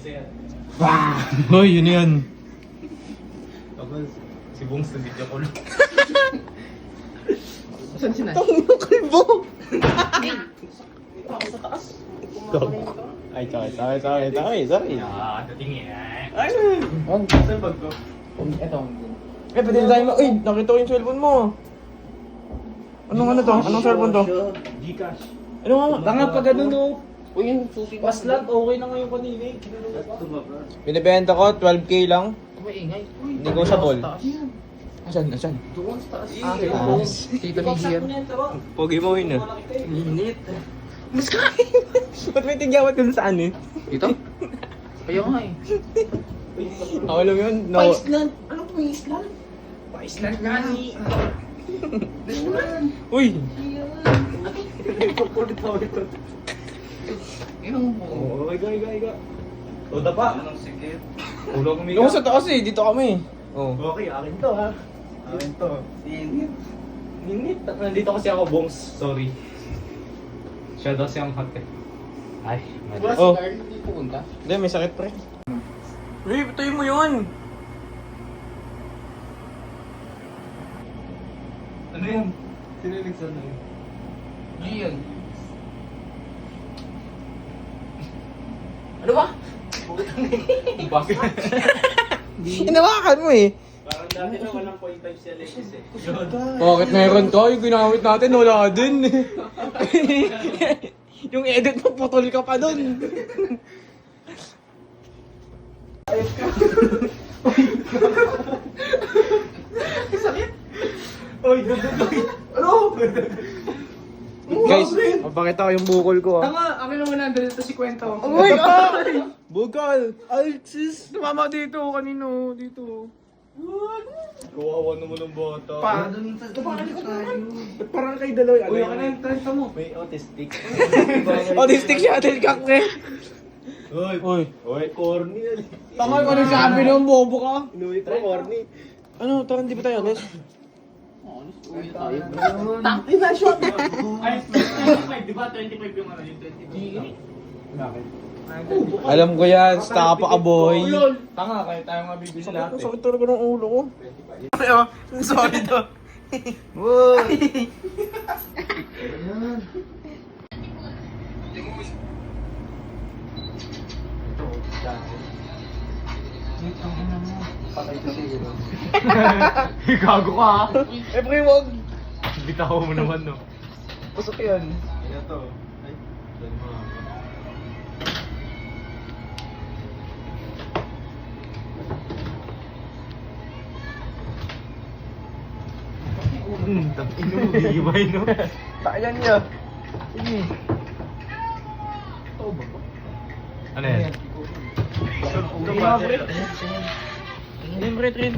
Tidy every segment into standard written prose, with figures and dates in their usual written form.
isa yan. Hoy, yun yan. Tapos, si Bongs na video call. Saan si Nay? Ang kalbo! Ay, sorry. Dating eh. Ay, Saan bag ko? Ito. pwede tayo mo. Uy, nakita ko yung cellphone mo. Anong ano to? Anong cellphone to? Gcash. Ano nga? Tanga pa ganun oh. Uy, yung susi ko. Paslat, okay na ngayon kanina eh. Binibenta ko, 12k lang. Maingay. Negotiable. Asan? Doon sa taas. Taas. Dito ni Gian. Pogi mo yun ah. Linit. Mas kain. Ba't may tigyawat dun saan eh? Ito? Kaya nga eh. Ako lang yun. No. Pa-Island! Ano pa-Island? Pa-Island nga ni. Uy! Yung mo. Oo, iga. Toda pa. Anong sikit? Ulo ko Yung sa taas eh, dito kami. Oh. Okay, akin to ha. Akin to. Ninit. Nandito kasi ako, Bongs. Sorry. Siya daw siyang hot eh. Ay, Wala si Oh. Carl, hindi pupunta. Hindi, may sakit pre. Uy, patayin mo yun! Ano yan? Sinilig sa ano yun? Gian. Ano ba? Bakit? Hinawakan mo eh. Parang dati na walang 0.5 si Alexis eh. Yun. Bakit meron to? Yung ginamit natin, wala din. Yung edit mo, putol ka pa dun. Oy, dududoy. Ano? Guys, mapakita ko yung bukol ko ah. Tama, akin naman nandun ito si Kwento. Uy! Bukol! Alexis! Tumama dito, kanino? Dito. Kawawa naman ng bata. Parang kayo dalawa. Uy, ano yung trenta mo? May autistic. Autistic shuttle-cock eh. Uy. Uy, corny yan. Tama ko nagsabi ng bobo ka. Inulit mo, corny. Ano, tara hindi ba tayo alis? Tangin na siya. Ay, 25, di ba? 25 yung ano, yung 25. Bakit? Alam ko yan, stop ka boy. Tanga, kaya tayo nga bibili lahat Ang eh. sakit talaga ng ulo ko. Ay, oh, sorry to. Woy! Patay sa siguro. Gago ka ha? Eh, pre, wag. Bitaw mo naman no. Pasok yan. Ano to? Ay, dyan mo nga. Ino mo, gigibay no? Tayan niya. Sige. Oo ba? Ano yan? Ito ba? Ayun, pre, trin.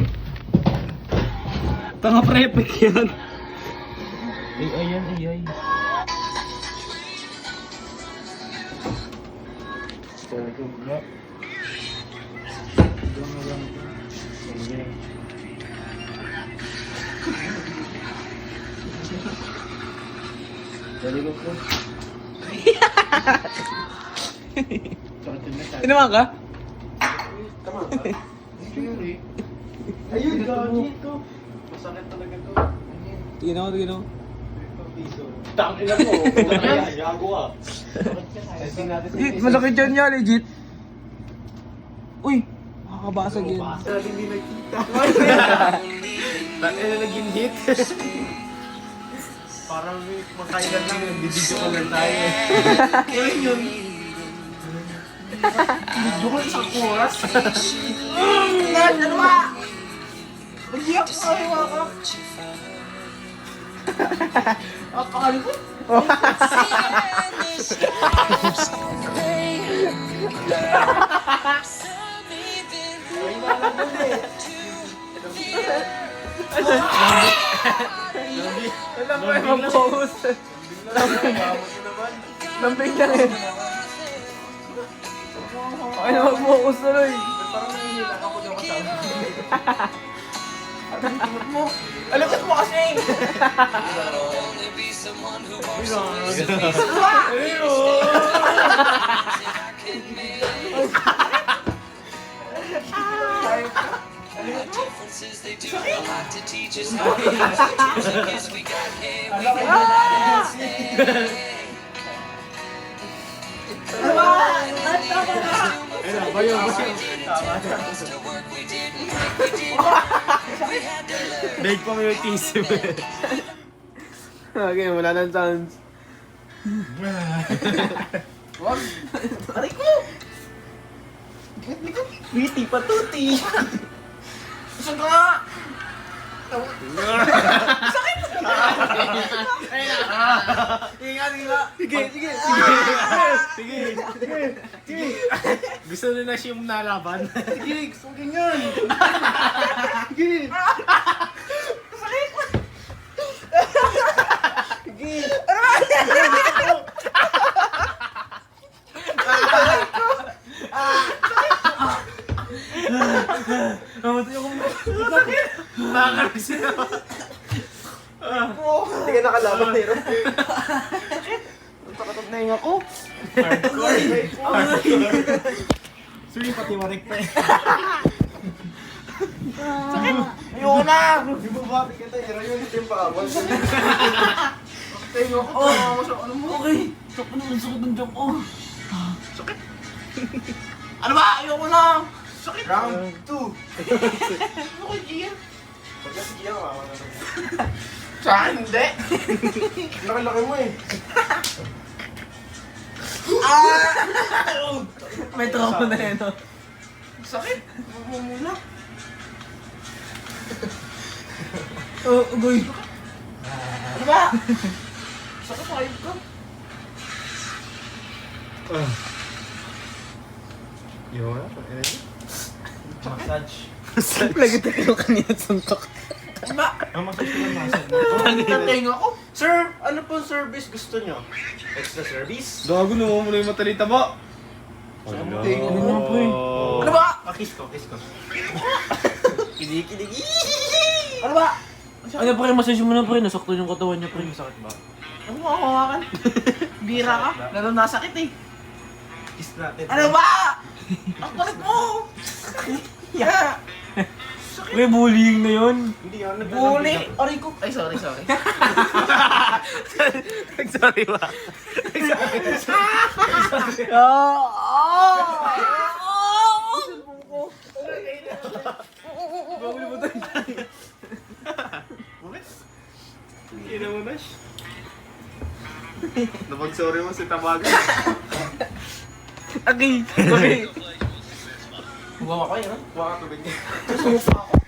Tanga prepek yan. Ay, yan, ay. Tinaman ka? Ayun, gagi ito. Masakit talaga to. Tingin ako. Tangin na mo. Gago ka. Testing natin. Legit, malaki dyan niya, legit. Uy, makakabasag yan. Sabi hindi nakita. Tangin na naging hit. Parang may makailan lang yung bibidyo ko lang tayo eh. Yun yun. Bidyo ko isang oras. Ano ba? Nagyak ka, iwaka. Akali ko. Alam mo yung mag-post. Lambing lang eh. Ay na mag-focus tuloy. Parang nangyayita ka po daw kasama. Alakot mo kasi! Ayun. Beg pa mo yung tissue. Okay, wala nang chance. Wag. Aray ko! Likod. Witty patuti. Saan ka nga? Ingat, ingat. Sige, sige. Sige. Gusto nila siya yung nalaban. Sige, gusto ko ganyan. Sige. Sige. Namatay ako mo. Nakakarag sila. Hindi ka nakalaban, Nero. Ang takatag na yung ako. Sorry, pati marik pa eh. Ayoko na! Di ba bakit kita? Yun yung paawal. Tayo ako. Ano mo? Okay. Sakit na, sakit ng joke ko. Sakit. Ano ba? Ayoko na! Sakit. Round 2. Ano ko, Gian? Pagka si Gia, mama na. Sa akin, hindi. Laki-laki mo eh. May trauma na yun, no? Sakit. Muna. Oh, ugoy. Ano ba? Sakit sa ayun ko. Yun. Massage. Lagi tayo kanina suntok. Ano ba? Ang massage ko lang nasa. Nantating ako. Sir, ano pong service gusto nyo? Extra service? Gago na mo yung matalita ba? Something. Ano nga po eh? Ano ba? Kiss ko, kiss ko. Kilig-kilig. Ano ba? Ano pre, massage mo na pre, nasakto yung katawan niya pre. Sakit ba? Ano mo ako hawakan? Bira ka? Lalo nasakit eh. Kiss natin. Ano ba? Ang kulit mo! Yeah! Pre, bullying na yun. Hindi yan. Bully! Aray ko! Ay, sorry, sorry. Sorry ba? Ina mo na siya. Napag-sorry mo si Tabaga. Okay. Okay. Huwag ako yun, ha? Baka tubig niya. Sumupa ako.